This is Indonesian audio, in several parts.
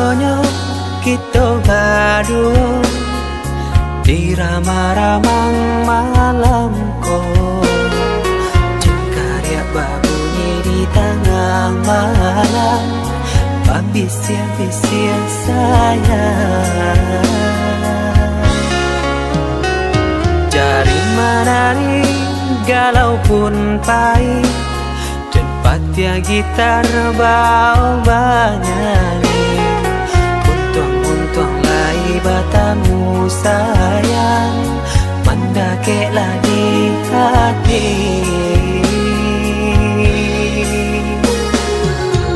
donyo kita berdua di ramah-ramang malam ko. Jengkarya babunyi di tengah malam, babisia-bisia sayang. Jari menari galau pun pahit, cepat ya gitar bau bernyanyi. Untung lai batamu sayang, mendakeklah di hati.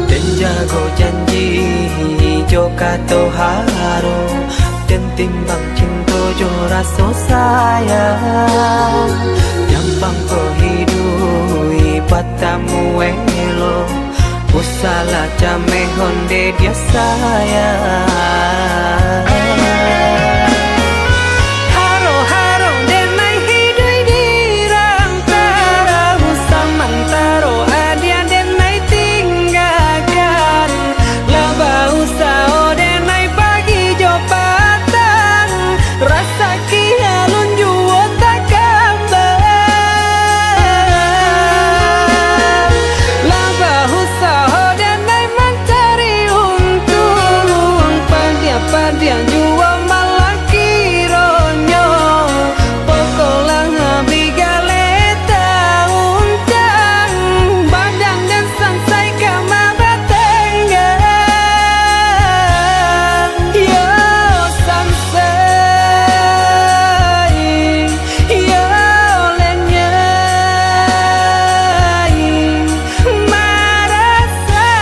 Dan jago janji joka toharo, dan timbang cinta jo rasa sayang. Jampang ko hidui patamu elo, usala jame honde dia sayang. Haro-haro denai hidui di rantara, usamantaro adia denai tinggalkan. Laba usao denai pagi jo patang, rasa kialun juo tak kabar. Laba usao denai mencari untung, pandia-pandia juo malah kironyo. Pokolang bigaleta uncang, badan dan sansai kamar tenggang. Yo sansai, yo lenyai, marasai.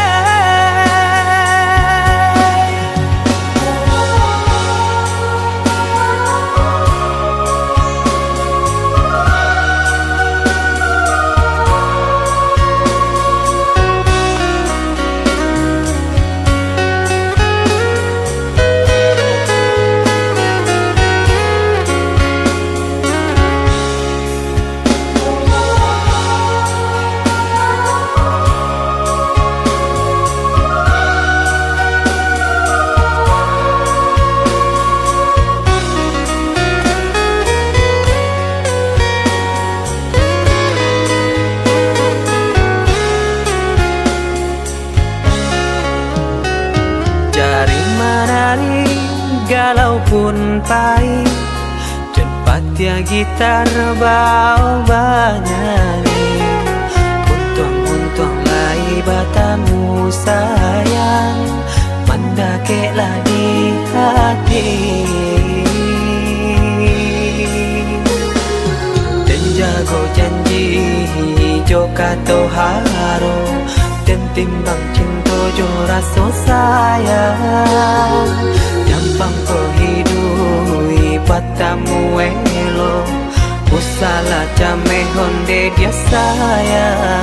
Jari menari galau pun pahit, cepat ya gitar bau bernyanyi. Untung lai batamu sayang, mendakeklah di hati. Dan jago janji joka toharo, dan timbang cinta jo rasa sayang. Jampang ko hidui patamu elo, usala jame honde dia sayang.